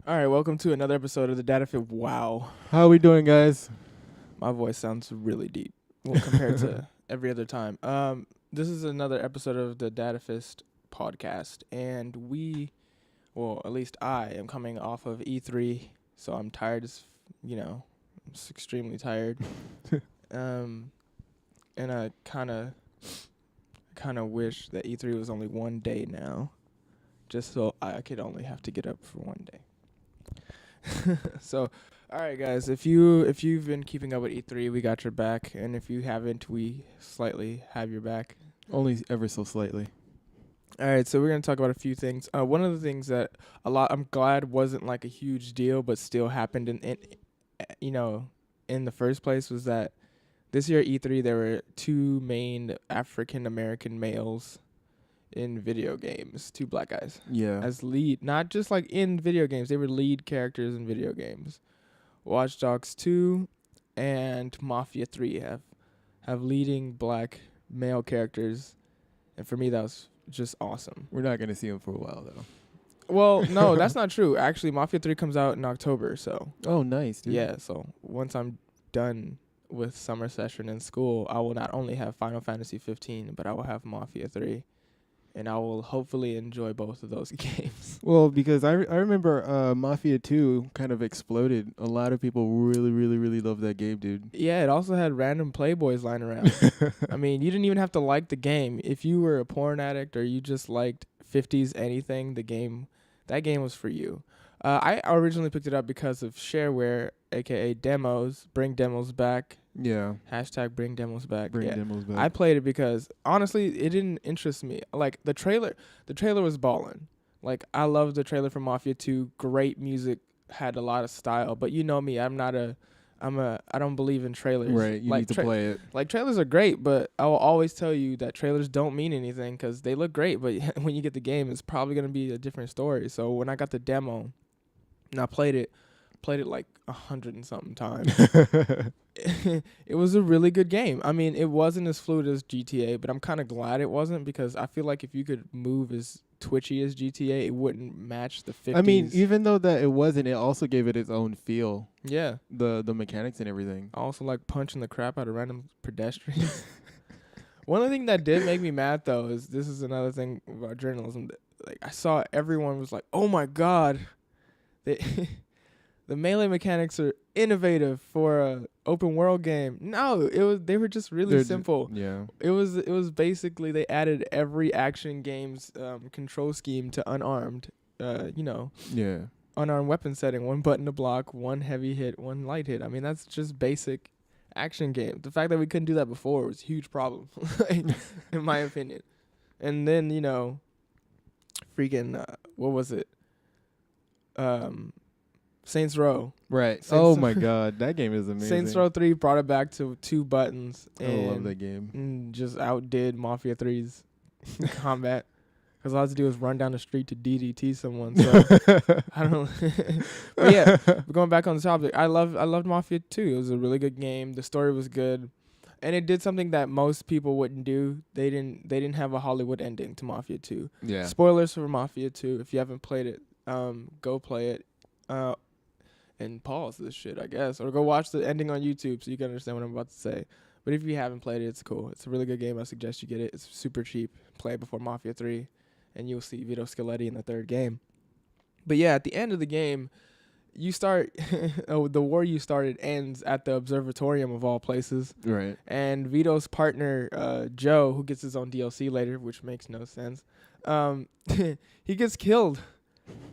All right, welcome to another episode of the DataFist. Wow, How are we doing, guys? my voice sounds really deep compared to every other time. This is another episode of the DataFist Podcast, and at least I am coming off of E3, so I'm tired I'm just extremely tired. And I kind of wish that E3 was only one day now, just so I could only have to get up for one day. So, all right, guys. If you've been keeping up with E3, we got your back, and if you haven't, we slightly have your back. Only ever so slightly. All right, so we're gonna talk about a few things. One of the things that I'm glad wasn't like a huge deal, but still happened in the first place was that this year at E3 there were two main African American males in video games, two black guys. Yeah. As lead, not just like in video games, they were lead characters in video games. Watch Dogs 2 and Mafia 3 have leading black male characters, and for me that was just awesome. We're not going to see him for a while, though. Well, no, that's not true. Actually, Mafia 3 comes out in October, so. Oh, nice, dude. Yeah, so once I'm done with summer session in school, I will not only have Final Fantasy 15, but I will have Mafia 3. And I will hopefully enjoy both of those games. Well, because I remember Mafia 2 kind of exploded. A lot of people really, really, really loved that game, dude. Yeah, it also had random playboys lying around. I mean, you didn't even have to like the game. If you were a porn addict or you just liked 50s anything, that game was for you. I originally picked it up because of shareware, a.k.a. demos. Bring demos back. Yeah. Hashtag bring demos back. Bring demos back. I played it because, honestly, it didn't interest me. Like, the trailer was ballin'. Like, I loved the trailer for Mafia 2. Great music, had a lot of style. But you know me, I don't believe in trailers. Right, you need to play it. Like, trailers are great, but I will always tell you that trailers don't mean anything because they look great. But when you get the game, it's probably going to be a different story. So when I got the demo and I played it like 100 and something times. It was a really good game. I mean, it wasn't as fluid as GTA, but I'm kind of glad it wasn't because I feel like if you could move as twitchy as GTA, it wouldn't match the 50s. I mean, even though that it wasn't, it also gave it its own feel. Yeah. The mechanics and everything. I also like punching the crap out of random pedestrians. One of the things that did make me mad, though, is this is another thing about journalism. Like, I saw everyone was like, oh, my God. The melee mechanics are innovative for a open world game. No, they were just really simple. Yeah. It was basically they added every action game's control scheme to unarmed. Yeah. Unarmed weapon setting, one button to block, one heavy hit, one light hit. I mean, that's just basic action game. The fact that we couldn't do that before was a huge problem, in my opinion. And then, freaking what was it? Saints Row. Right. Oh my God, that game is amazing. Saints Row 3 brought it back to 2 buttons. I love that game. Just outdid Mafia 3's combat. Because all I had to do was run down the street to DDT someone. So I don't. But yeah, going back on the topic, I loved Mafia 2. It was a really good game. The story was good, and it did something that most people wouldn't do. They didn't have a Hollywood ending to Mafia 2. Yeah. Spoilers for Mafia 2. If you haven't played it, go play it. And pause this shit, I guess. Or go watch the ending on YouTube so you can understand what I'm about to say. But if you haven't played it, it's cool. It's a really good game. I suggest you get it. It's super cheap. Play it before Mafia 3, and you'll see Vito Scaletti in the third game. But yeah, at the end of the game, you start... the war you started ends at the Observatorium of all places. Right. And Vito's partner, Joe, who gets his own DLC later, which makes no sense, he gets killed.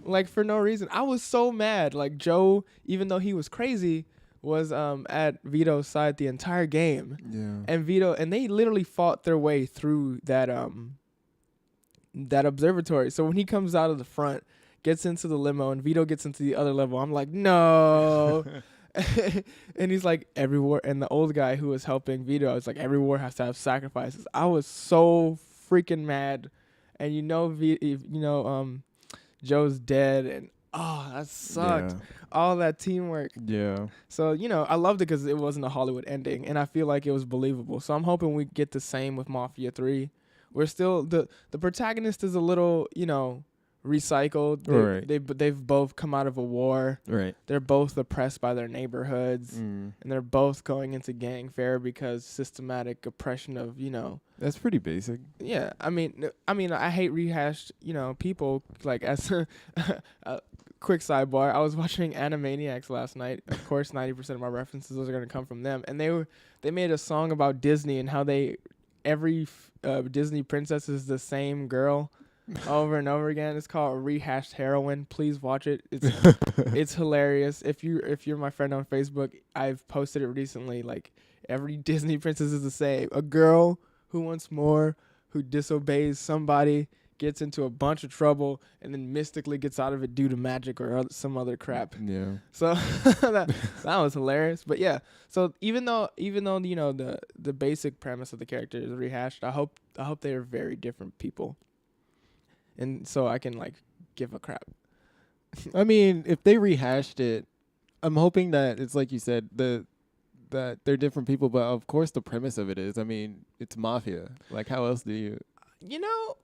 Like, for no reason. I was so mad. Like, Joe, even though he was crazy, was at Vito's side the entire game. Yeah. And they literally fought their way through that observatory. So when he comes out of the front, gets into the limo, and Vito gets into the other level, I'm like, no. And he's like, every war, and the old guy who was helping Vito, it's like, every war has to have sacrifices. I was so freaking mad. And Joe's dead, and that sucked. Yeah. All that teamwork. Yeah. So, I loved it because it wasn't a Hollywood ending, and I feel like it was believable. So I'm hoping we get the same with Mafia 3. We're still, the protagonist is a little, recycled. They've both come out of a war. Right. They're both oppressed by their neighborhoods, Mm. and they're both going into gang fare because systematic oppression of, you know. That's pretty basic. Yeah, I mean, I hate rehashed, you know, people. Like, as a quick sidebar, I was watching Animaniacs last night. Of course, 90% of my references are going to come from them, and they made a song about Disney and how every Disney princess is the same girl over and over again. It's called Rehashed Heroine. Please watch it. It's hilarious. If you're my friend on Facebook, I've posted it recently. Like, every Disney princess is the same. A girl who wants more, who disobeys somebody, gets into a bunch of trouble, and then mystically gets out of it due to magic or some other crap. Yeah. So that was hilarious. But yeah, so even though you know the basic premise of the character is rehashed, I hope they are very different people, and so I can like give a crap. I mean, if they rehashed it, I'm hoping that it's like you said, that they're different people, but of course the premise of it is, I mean, it's mafia. Like, how else do you? You know,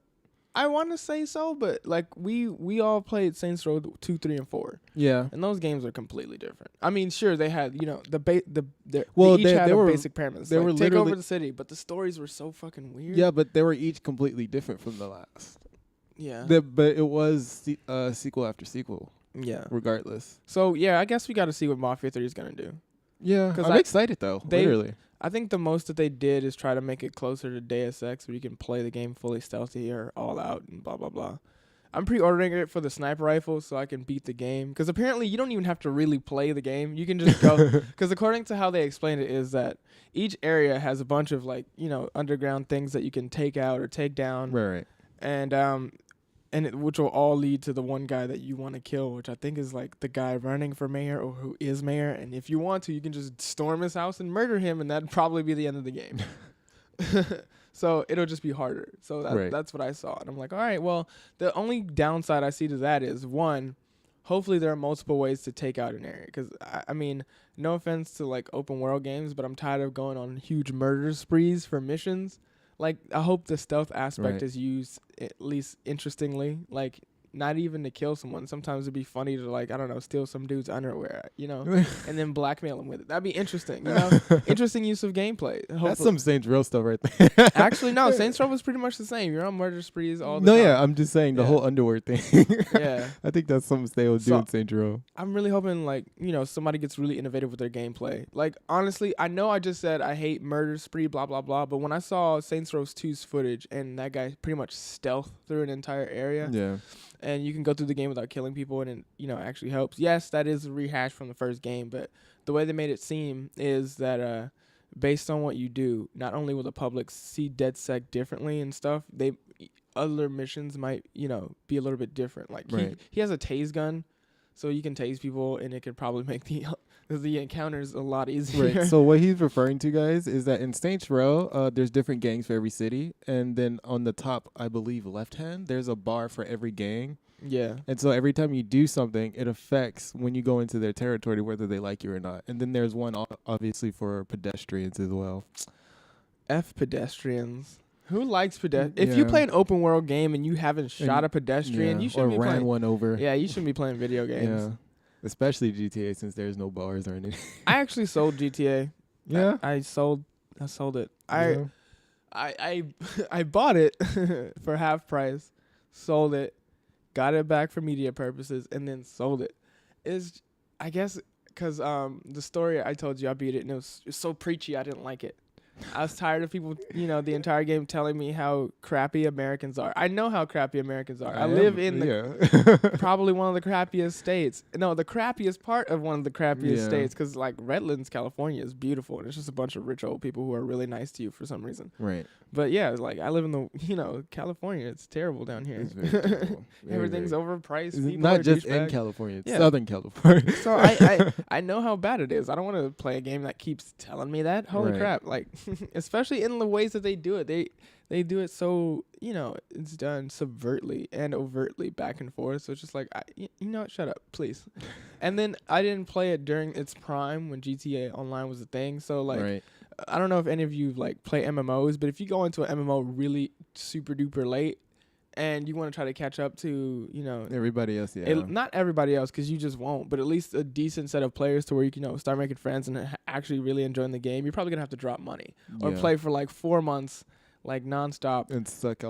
I want to say so, but like we all played Saints Row 2, 3, and 4. Yeah. And those games are completely different. I mean, sure, they had, you know, they each had a basic premise. They like, were take literally over the city, but the stories were so fucking weird. Yeah, but they were each completely different from the last. Yeah. But it was sequel after sequel. Yeah. Regardless. So yeah, I guess we got to see what Mafia 3 is gonna do. Yeah, I'm excited though. Literally. I think the most that they did is try to make it closer to Deus Ex, where you can play the game fully stealthy or all out and blah blah blah. I'm pre-ordering it for the sniper rifle so I can beat the game, because apparently you don't even have to really play the game. You can just go, because according to how they explained it is that each area has a bunch of, like, you know, underground things that you can take out or take down. Right. And which will all lead to the one guy that you want to kill, which I think is like the guy running for mayor or who is mayor. And if you want to, you can just storm his house and murder him, and that'd probably be the end of the game. So it'll just be harder. So that's what I saw. And I'm like, all right, well, the only downside I see to that is, one, hopefully there are multiple ways to take out an area. Because, I mean, no offense to, like, open world games, but I'm tired of going on huge murder sprees for missions. Like, I hope the stealth aspect is used at least interestingly. Like, not even to kill someone. Sometimes it'd be funny to, like, I don't know, steal some dude's underwear, you know, and then blackmail him with it. That'd be interesting, you know? Interesting use of gameplay. Hopefully. That's some Saints Row stuff right there. Actually, no, Saints Row was pretty much the same. You're on murder sprees all the time. No, yeah, I'm just saying the whole underwear thing. Yeah. I think that's something they will do in Saints Row. I'm really hoping, like, you know, somebody gets really innovative with their gameplay. Like, honestly, I know I just said I hate murder spree, blah, blah, blah, but when I saw Saints Row 2's footage and that guy pretty much stealth through an entire area. Yeah. And you can go through the game without killing people, and it, you know, actually helps. Yes, that is a rehash from the first game, but the way they made it seem is that based on what you do, not only will the public see DedSec differently and stuff, other missions might, you know, be a little bit different. Like, he has a tase gun, so you can tase people, and it could probably make the encounters a lot easier. Right. So what he's referring to, guys, is that in Saints Row, there's different gangs for every city, and then on the top, I believe, left hand, there's a bar for every gang. Yeah. And so every time you do something, it affects when you go into their territory whether they like you or not. And then there's one obviously for pedestrians as well. F pedestrians. Who likes pedestrians? If you play an open world game and you haven't shot a pedestrian, you shouldn't be playing. Or ran one over. Yeah, you shouldn't be playing video games. Yeah. Especially GTA, since there's no bars or anything. I actually sold GTA. Yeah. I sold it. I bought it for half price, sold it, got it back for media purposes, and then sold it. I guess because the story I told you, I beat it, and it was so preachy, I didn't like it. I was tired of people, you know, the entire game telling me how crappy Americans are. I know how crappy Americans are. I live in probably one of the crappiest states. No, the crappiest part of one of the crappiest states, because, like, Redlands, California is beautiful, and it's just a bunch of rich old people who are really nice to you for some reason. Right. But, yeah, it's like, I live in the, you know, California. It's terrible down here. It's very terrible. Everything's overpriced. People not just in California. It's Southern California. So I know how bad it is. I don't want to play a game that keeps telling me that. Holy crap. Like, especially in the ways that they do it. They do it so, you know, it's done subvertly and overtly back and forth. So it's just like, you know what? Shut up, please. And then I didn't play it during its prime when GTA Online was a thing. So, like, I don't know if any of you, like, play MMOs, but if you go into an MMO really super duper late and you want to try to catch up to, everybody else. Yeah. not everybody else, because you just won't, but at least a decent set of players to where you can, start making friends and actually really enjoying the game, you're probably going to have to drop money or play for like 4 months, like nonstop. And suck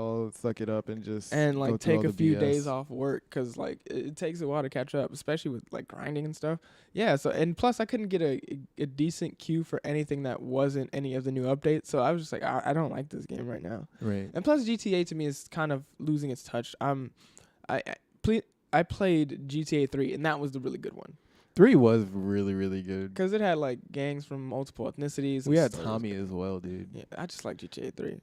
it up and just like take a few days off work, because like it takes a while to catch up, especially with like grinding and stuff. Yeah. So, and plus I couldn't get a decent queue for anything that wasn't any of the new updates. So I was just like, I don't like this game right now. Right. And plus GTA to me is kind of losing its touch. I played GTA 3, and that was the really good one. 3 was really, really good. Because it had like gangs from multiple ethnicities. We had Tommy as well, dude. Yeah, I just like GTA 3.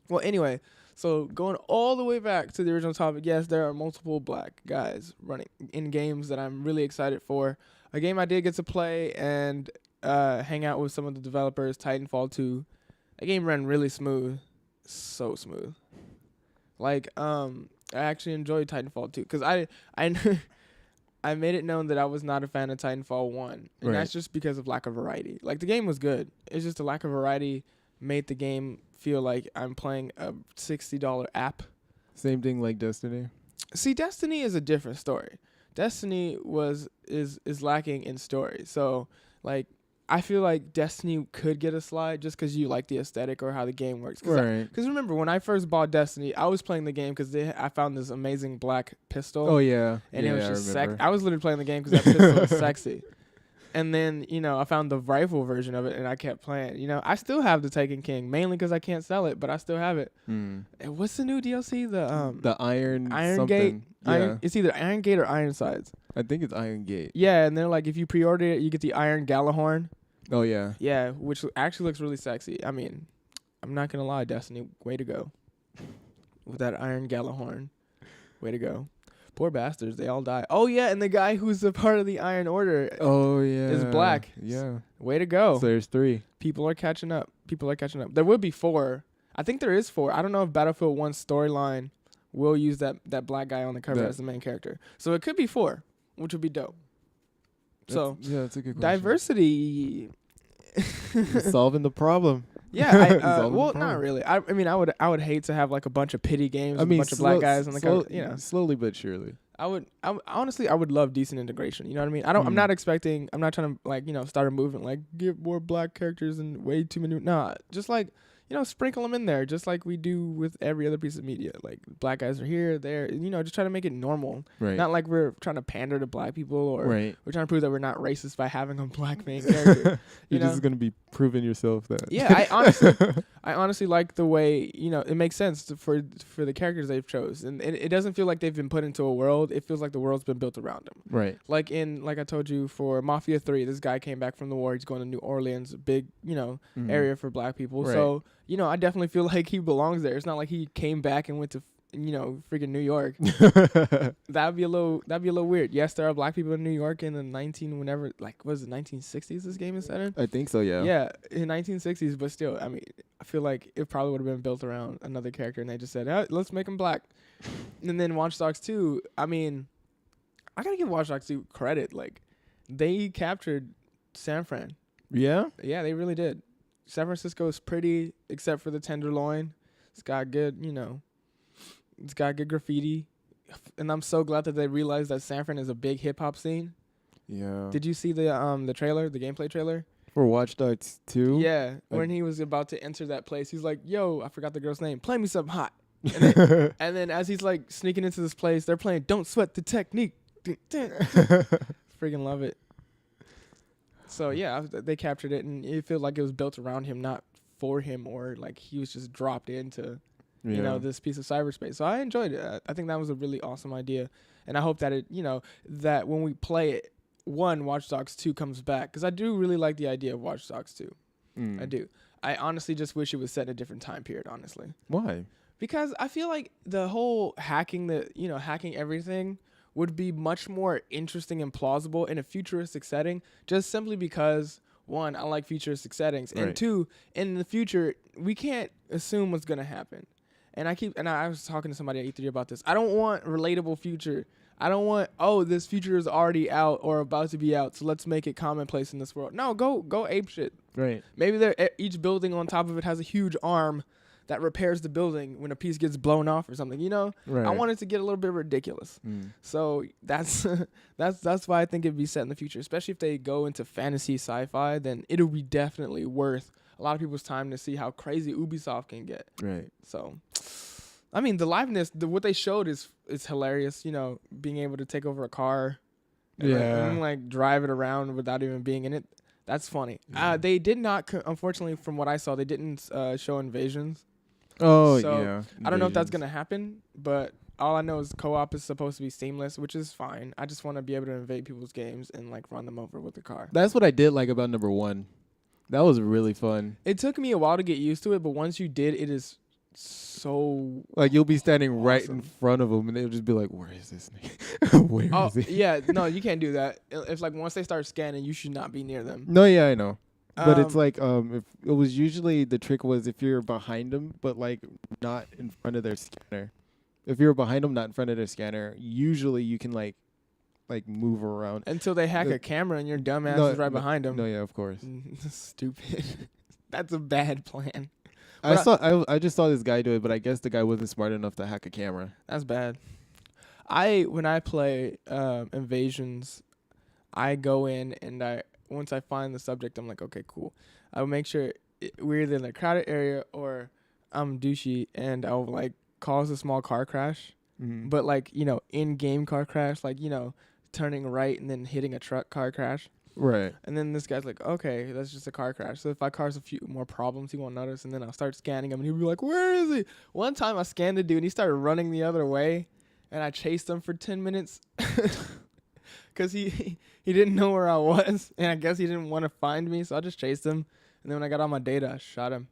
Well, anyway, so going all the way back to the original topic, yes, there are multiple black guys running in games that I'm really excited for. A game I did get to play and hang out with some of the developers, Titanfall 2. That game ran really smooth. So smooth. Like, I actually enjoyed Titanfall 2 because I I made it known that I was not a fan of Titanfall 1. And that's just because of lack of variety. Like, the game was good. It's just the lack of variety made the game feel like I'm playing a $60 app. Same thing like Destiny. See, Destiny is a different story. Destiny is lacking in story. So, like, I feel like Destiny could get a slide just because you like the aesthetic or how the game works. Because remember, when I first bought Destiny, I was playing the game because I found this amazing black pistol. Oh, yeah. And it was just sexy. I was literally playing the game because that pistol was sexy. And then, I found the rifle version of it, and I kept playing. I still have the Taken King, mainly because I can't sell it, but I still have it. And what's the new DLC? The Iron Gate. Yeah. It's either Iron Gate or Iron Sides. I think it's Iron Gate. Yeah, and then like if you pre-order it, you get the Iron Galahorn. Oh yeah. Yeah, which actually looks really sexy. I mean, I'm not gonna lie, Destiny, way to go with that Iron Galahorn. Way to go. Poor bastards, they all die. Oh yeah, and the guy who's a part of the Iron Order. Oh yeah. Is black. Yeah. Way to go. So there's 3. People are catching up. There will be 4. I think there is 4. I don't know if Battlefield 1's storyline will use that black guy on the cover as the main character. So it could be 4, which would be dope. That's a good question. Diversity. Solving the problem. Yeah, well, not really. I mean, I would hate to have like a bunch of pity games with a bunch of black guys on the cover. Slowly but surely. Honestly, I would love decent integration. You know what I mean? I'm not trying to like, start a movement like give more black characters and way too many. Nah, just like, sprinkle them in there, just like we do with every other piece of media. Like black guys are here, there. Just try to make it normal. Right. Not like we're trying to pander to black people or we're trying to prove that we're not racist by having a black main character. You're just gonna be proving yourself that. Yeah, I honestly like the way it makes sense for the characters they've chose, and it doesn't feel like they've been put into a world. It feels like the world's been built around them. Right. Like I told you, for Mafia 3, this guy came back from the war. He's going to New Orleans, a big area for black people. Right. So I definitely feel like he belongs there. It's not like he came back and went to freaking New York. That'd be a little weird. Yes, there are black people in New York in the 1960s this game is set in? I think so, yeah. Yeah, in 1960s, but still, I mean, I feel like it probably would have been built around another character, and they just said, let's make him black. And then Watch Dogs 2, I mean, I gotta give Watch Dogs 2 credit. Like, they captured San Fran. Yeah? Yeah, they really did. San Francisco is pretty, except for the Tenderloin. It's got good, it's got good graffiti. And I'm so glad that they realized that San Fran is a big hip-hop scene. Yeah. Did you see the trailer, the gameplay trailer? For Watch Dogs 2? Yeah, when he was about to enter that place, he's like, yo, I forgot the girl's name. Play me something hot. And then as he's like sneaking into this place, they're playing Don't Sweat the Technique. Freaking love it. So yeah, they captured it, and it feels like it was built around him, not for him, or like he was just dropped into, this piece of cyberspace. So I enjoyed it. I think that was a really awesome idea, and I hope that that when we play it, Watch Dogs 2 comes back, because I do really like the idea of Watch Dogs 2. I do. I honestly just wish it was set in a different time period. Honestly. Why? Because I feel like the whole hacking everything would be much more interesting and plausible in a futuristic setting, just simply because, 1, I like futuristic settings, and 2, in the future, we can't assume what's going to happen. And I was talking to somebody at E3 about this. I don't want relatable future. I don't want, this future is already out or about to be out, so let's make it commonplace in this world. No, go ape shit. Right. Maybe each building on top of it has a huge arm that repairs the building when a piece gets blown off or something. You know, Right. I want it to get a little bit ridiculous. So that's that's why I think it'd be set in the future, especially if they go into fantasy sci-fi. Then it'll be definitely worth a lot of people's time to see how crazy Ubisoft can get. Right. So, I mean, the liveness, what they showed is hilarious. You know, being able to take over a car, and like drive it around without even being in it. That's funny. Yeah. They did not, unfortunately, from what I saw, they didn't show invasions. Oh, So, yeah. I don't know if that's Invasions. gonna happen, but all I know is co-op is supposed to be seamless, which is fine. I just want to be able to invade people's games and like run them over with the car. That's what I did like about number 1. That was really fun. It took me a while to get used to it, but once you did, it is so. Like, you'll be standing right in Awesome. front of them, and they'll just be like, "Where is this nigga? Where Oh is he?" yeah, no, you can't do that. If like once they start scanning, you should not be near them. No, yeah, I know. But it's Um, like, if it was usually the trick was if you're behind them, but like not in front of their scanner. If you're behind them, not in front of their scanner, usually you can like move around. until they hack the- a camera and your dumb ass No, is right no, behind them. No, yeah, of course. Stupid. That's a bad plan. I But saw. I just saw this guy do it, but I guess the guy wasn't smart enough to hack a camera. That's bad. When I play Invasions, I go in and once I find the subject, I'm like, okay, cool. I'll make sure we're either in a crowded area or I'm douchey, and I'll like cause a small car crash. Mm-hmm. But like, you know, in-game car crash, like, you know, turning right and then hitting a truck car crash. Right. And then this guy's like, okay, that's just a car crash. So if I cause a few more problems, he won't notice. And then I'll start scanning him, and he'll be like, where is he? One time I scanned a dude, and he started running the other way, and I chased him for 10 minutes because he didn't know where I was, and I guess he didn't want to find me, so I just chased him. And then when I got all my data, I shot him.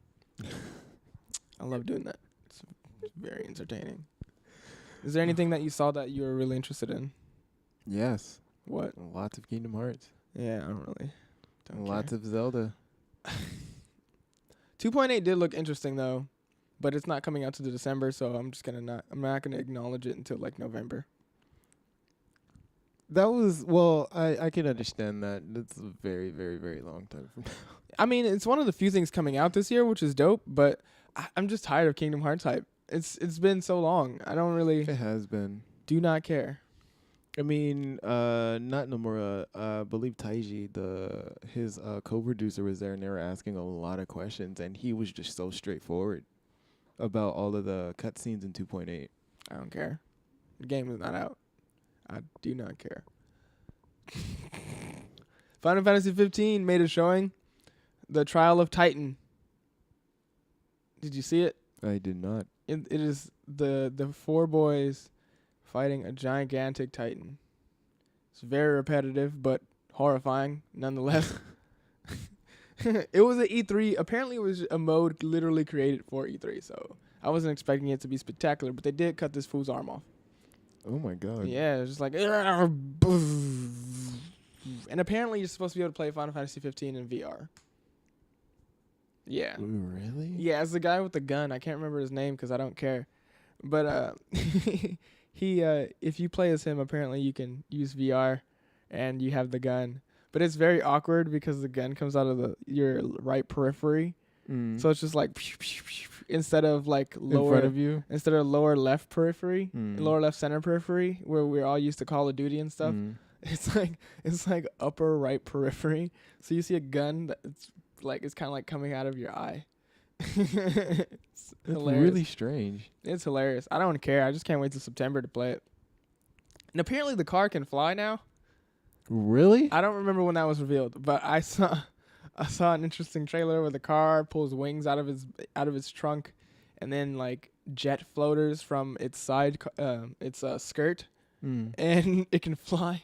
I love doing that. It's very entertaining. Is there anything that you saw that you were really interested in? Yes. What? Lots of Kingdom Hearts. Yeah, I don't really. Don't Lots care. of Zelda. 2.8 did look interesting though, but it's not coming out to the December, so I'm not gonna acknowledge it until like November. That was I can understand that. That's a very, very, very long time from now. I mean, it's one of the few things coming out this year, which is dope, but I'm just tired of Kingdom Hearts hype. It's been so long. I don't really It has been. do not care. I mean, not Nomura. I believe Taiji, his co-producer, was there, and they were asking a lot of questions, and he was just so straightforward about all of the cutscenes in 2.8. I don't care. The game is not out. I do not care. Final Fantasy 15 made a showing. The Trial of Titan. Did you see it? I did not. It is the 4 boys fighting a gigantic titan. It's very repetitive, but horrifying nonetheless. It was an E3. Apparently, it was a mode literally created for E3, so I wasn't expecting it to be spectacular, but they did cut this fool's arm off. Oh my god. Yeah, it was just like... And apparently, you're supposed to be able to play Final Fantasy 15 in VR. Yeah. Ooh, really? Yeah, it's the guy with the gun. I can't remember his name because I don't care. But if you play as him, apparently you can use VR and you have the gun. But it's very awkward because the gun comes out of your right periphery. Mm. So it's just like instead of like in lower front of you. instead of lower left periphery, Mm. lower left center periphery where we're all used to Call of Duty and stuff. Mm. It's like upper right periphery. So you see a gun that's like it's kind of like coming out of your eye. It's That's hilarious. really strange. It's hilarious. I don't care. I just can't wait till September to play it. And apparently the car can fly now. Really? I don't remember when that was revealed, but I saw an interesting trailer where the car pulls wings out of its trunk, and then like jet floaters from its side, its skirt, Mm. and it can fly.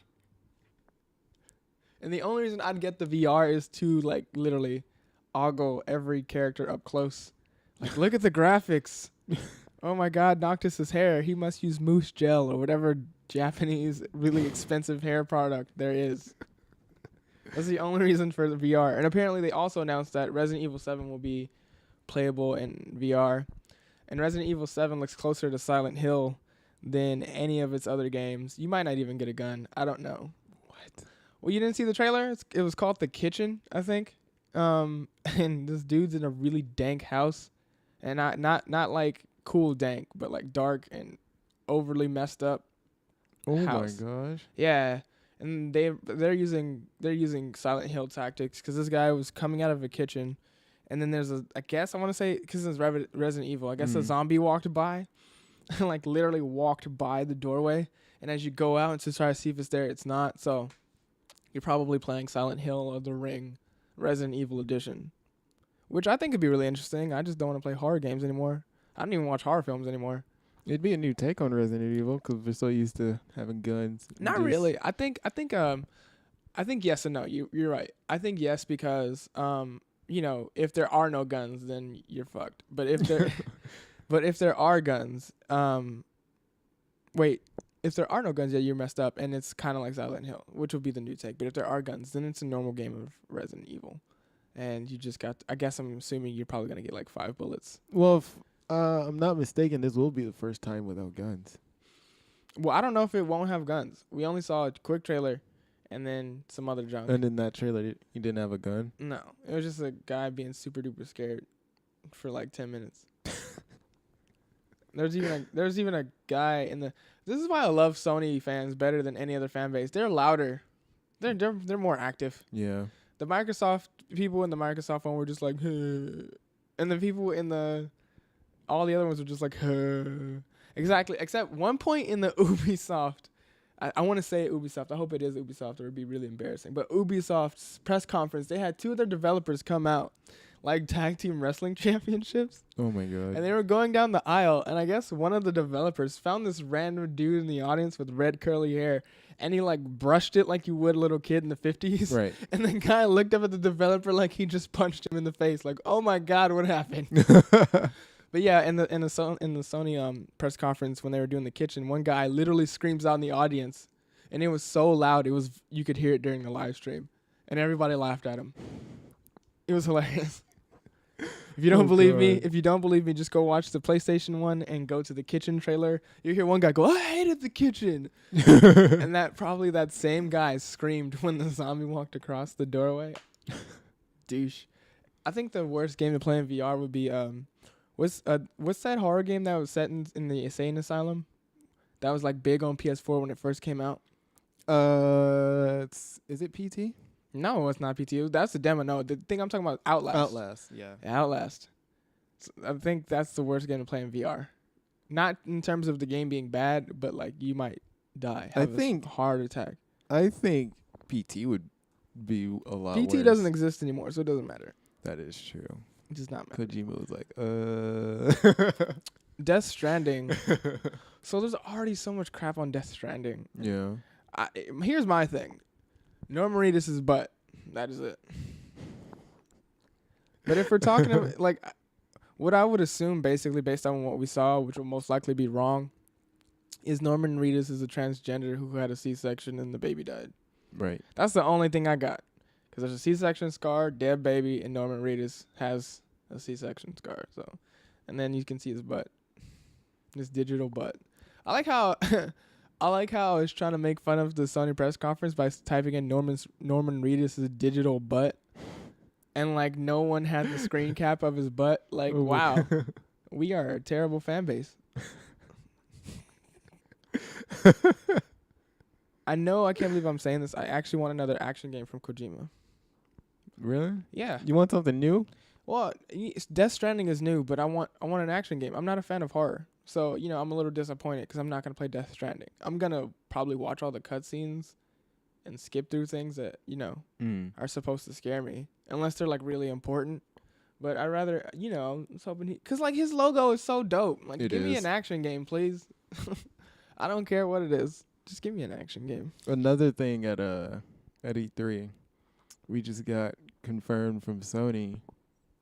And the only reason I'd get the VR is to like literally ogle every character up close. Like, look at the graphics. Oh my God, Noctis's hair. He must use mousse gel or whatever Japanese really expensive hair product there is. That's the only reason for the VR. And apparently they also announced that Resident Evil 7 will be playable in VR. And Resident Evil 7 looks closer to Silent Hill than any of its other games. You might not even get a gun. I don't know. What? Well, you didn't see the trailer? It was called The Kitchen, I think. And this dude's in a really dank house. and not like cool dank, but like dark and overly messed up. Oh house. my gosh. Yeah, and they're using Silent Hill tactics because this guy was coming out of a kitchen, and then there's I guess I want to say because it's Resident Evil. I guess a zombie walked by, like literally walked by the doorway, and as you go out and to try to see if it's there, it's not. So you're probably playing Silent Hill or The Ring, Resident Evil Edition, which I think could be really interesting. I just don't want to play horror games anymore. I don't even watch horror films anymore. It'd be a new take on Resident Evil because we're so used to having guns. Not really. I think yes and no. You're right. I think yes because if there are no guns, then you're fucked. But if there if there are guns, if there are no guns, yeah, you're messed up, and it's kind of like Silent Hill, which would be the new take. But if there are guns, then it's a normal game of Resident Evil, and you just got. I guess I'm assuming you're probably gonna get like 5 bullets. Well, if I'm not mistaken, this will be the first time without guns. Well, I don't know if it won't have guns. We only saw a quick trailer, and then some other junk. And in that trailer, he didn't have a gun? No, it was just a guy being super duper scared for like 10 minutes. There's even a guy in the. This is why I love Sony fans better than any other fan base. They're louder. They're more active. Yeah. The Microsoft people in the Microsoft one were just like, huh. And the people in all the other ones were just like, huh. Exactly. Except one point in the Ubisoft. I want to say Ubisoft. I hope it is Ubisoft or it'd be really embarrassing. But Ubisoft's press conference, they had 2 of their developers come out, like tag team wrestling championships. Oh my god. And they were going down the aisle, and I guess one of the developers found this random dude in the audience with red curly hair, and he like brushed it like you would a little kid in the 50s. Right. And the guy looked up at the developer like he just punched him in the face, like, "Oh my god, what happened?" But yeah, in the Sony press conference when they were doing the kitchen, one guy literally screams out in the audience, and it was so loud you could hear it during the live stream, and everybody laughed at him. It was hilarious. If you don't believe me, just go watch the PlayStation one and go to the kitchen trailer. You hear one guy go, "I hated the kitchen," and that same guy screamed when the zombie walked across the doorway. Douche. I think the worst game to play in VR would be what's that horror game that was set in the insane asylum? That was like big on PS4 when it first came out. Is it PT? No, it's not PT. That's the demo. No, the thing I'm talking about is Outlast. Outlast, yeah. Outlast. So I think that's the worst game to play in VR. Not in terms of the game being bad, but like you might die. I think heart attack. I think PT would be a lot worse. PT doesn't exist anymore, so it doesn't matter. That is true. It does not matter. Kojima was like, Death Stranding. So there's already so much crap on Death Stranding. Yeah. Here's my thing. Norman Reedus' butt. That is it. But if we're talking about, like, what I would assume, basically, based on what we saw, which will most likely be wrong, is Norman Reedus is a transgender who had a C-section and the baby died. Right. That's the only thing I got. Because there's a C-section scar, dead baby, and Norman Reedus has a C-section scar. So, and then you can see his butt. His digital butt. I like how I was trying to make fun of the Sony press conference by typing in Norman Reedus' digital butt. And, like, no one had the screen cap of his butt. Like, wow. We are a terrible fan base. I know I can't believe I'm saying this. I actually want another action game from Kojima. Really? Yeah. You want something new? Well, Death Stranding is new, but I want an action game. I'm not a fan of horror. So, I'm a little disappointed because I'm not going to play Death Stranding. I'm going to probably watch all the cutscenes and skip through things that, are supposed to scare me. Unless they're, like, really important. But I'd rather, I was hoping because, like, his logo is so dope. Like, give me an action game, please. I don't care what it is. Just give me an action game. Another thing at E3, we just got confirmed from Sony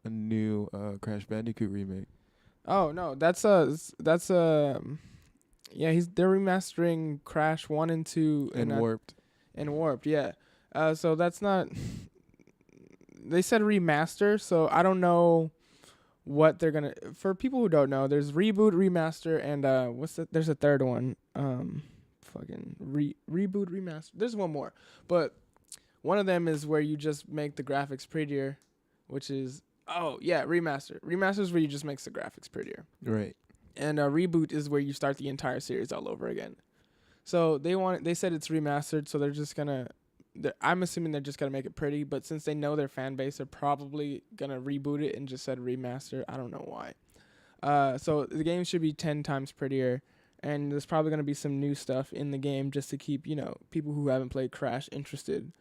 a new Crash Bandicoot remake. Oh no, they're remastering Crash 1 and 2 and Warped. And Warped, yeah. So that's not. They said remaster, so I don't know what they're gonna. For people who don't know, there's reboot, remaster, and there's a third one. Reboot, remaster. There's one more, but one of them is where you just make the graphics prettier, which is Oh yeah, remaster. Remaster is where you just makes the graphics prettier, Right. and a reboot is where you start the entire series all over again. So they said it's remastered, so they're just gonna. I'm assuming they're just gonna make it pretty, but since they know their fan base, they're probably gonna reboot it and just said remaster. I don't know why. So the game should be 10 times prettier, and there's probably gonna be some new stuff in the game just to keep people who haven't played Crash interested.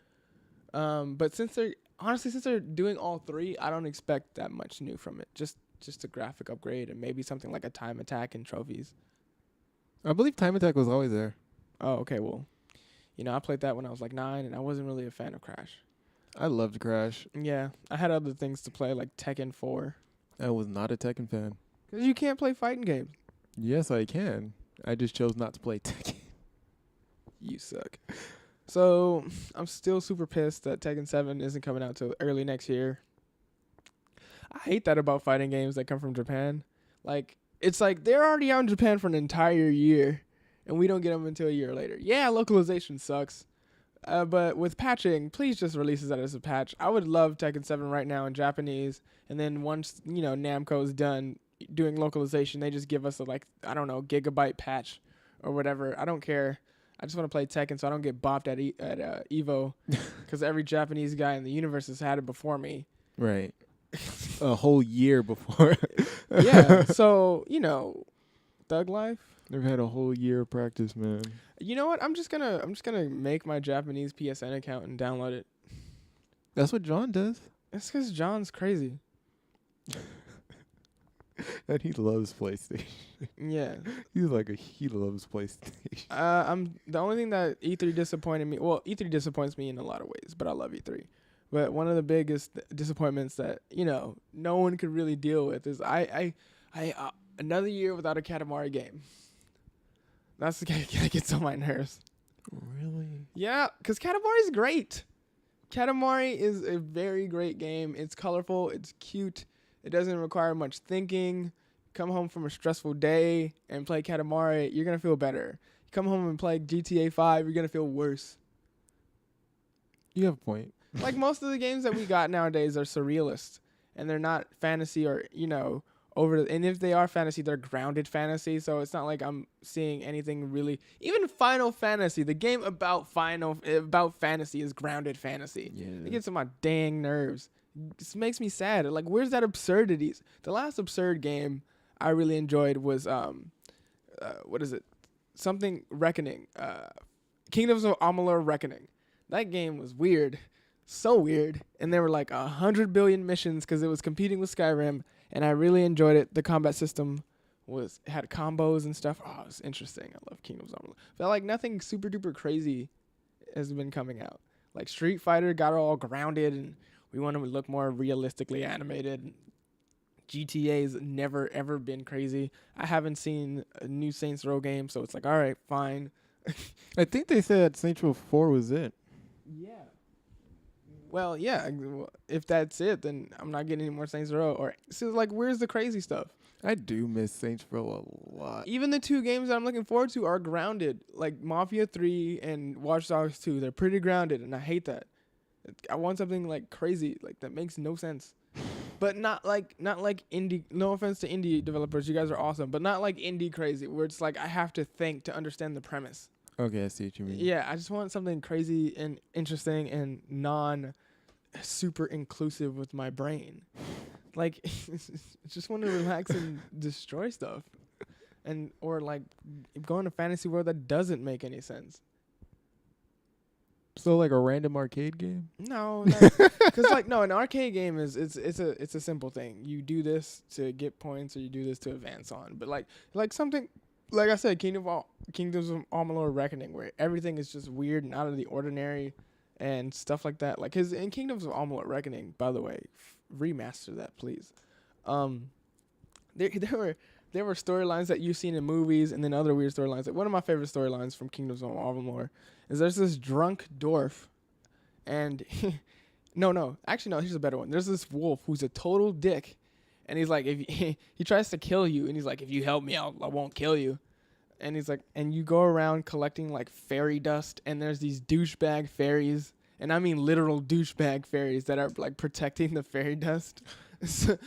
But since they're doing all three, I don't expect that much new from it. Just a graphic upgrade and maybe something like a time attack and trophies. I believe Time Attack was always there. Oh, okay. Well, I played that when I was like 9, and I wasn't really a fan of Crash. I loved Crash. Yeah, I had other things to play like Tekken 4. I was not a Tekken fan. Because you can't play fighting games. Yes, I can. I just chose not to play Tekken. You suck. So, I'm still super pissed that Tekken 7 isn't coming out till early next year. I hate that about fighting games that come from Japan. Like, it's like they're already out in Japan for an entire year, and we don't get them until a year later. Yeah, localization sucks. But with patching, please just release that as a patch. I would love Tekken 7 right now in Japanese, and then once, Namco's done doing localization, they just give us a, gigabyte patch or whatever. I don't care. I just want to play Tekken so I don't get bopped at Evo, because every Japanese guy in the universe has had it before me. Right. A whole year before. Yeah, so, thug life. Never had a whole year of practice, man. You know what? I'm just gonna make my Japanese PSN account and download it. That's what John does. It's because John's crazy. And he loves PlayStation. Yeah. He loves PlayStation. The only thing that E3 disappointed me. Well, E3 disappoints me in a lot of ways, but I love E3. But one of the biggest disappointments that no one could really deal with is I another year without a Katamari game. That's the game that gets on my nerves. Really? Yeah, because Katamari is great. Katamari is a very great game. It's colorful. It's cute. It doesn't require much thinking. Come home from a stressful day and play Katamari, you're going to feel better. You come home and play GTA 5, you're going to feel worse. You have a point. Like most of the games that we got nowadays are surrealist, and they're not fantasy or, and if they are fantasy, they're grounded fantasy, so it's not like I'm seeing anything really. Even Final Fantasy, the game about fantasy is grounded fantasy. Yeah. It gets on my dang nerves. It makes me sad. Like, where's that absurdity? The last absurd game I really enjoyed was what is it? Something Reckoning. Kingdoms of Amalur Reckoning. That game was weird. So weird. And there were like 100 billion missions because it was competing with Skyrim, and I really enjoyed it. The combat system had combos and stuff. Oh, it was interesting. I love Kingdoms of Amalur. Felt like nothing super duper crazy has been coming out. Like Street Fighter got all grounded, and we want to look more realistically animated. GTA's never ever been crazy. I haven't seen a new Saints Row game, so it's like, all right, fine. I think they said Saints Row 4 was it. Yeah. Well, yeah. If that's it, then I'm not getting any more Saints Row. Or so, like, where's the crazy stuff? I do miss Saints Row a lot. Even the two games that I'm looking forward to are grounded. Like Mafia 3 and Watch Dogs 2. They're pretty grounded, and I hate that. I want something like crazy, like that makes no sense. But not like indie. No offense to indie developers, you guys are awesome, but not like indie crazy, where it's like I have to think to understand the premise. Okay, I see what you mean. Yeah, I just want something crazy and interesting and non-super inclusive with my brain. Like, just want to relax and destroy stuff, or like go in a fantasy world that doesn't make any sense. So like a random arcade game? No, because an arcade game is it's a simple thing. You do this to get points, or you do this to advance on. But like something, like I said, Kingdoms of Amalur Reckoning, where everything is just weird and out of the ordinary, and stuff like that. Like in Kingdoms of Amalur Reckoning, by the way, remaster that, please. There were storylines that you've seen in movies, and then other weird storylines. Like one of my favorite storylines from Kingdoms of Amalur is there's this drunk dwarf, and actually no, here's a better one. There's this wolf who's a total dick, and he's like, if he tries to kill you, and he's like, if you help me, I won't kill you, and he's like, and you go around collecting like fairy dust, and there's these douchebag fairies, and I mean literal douchebag fairies that are like protecting the fairy dust. So,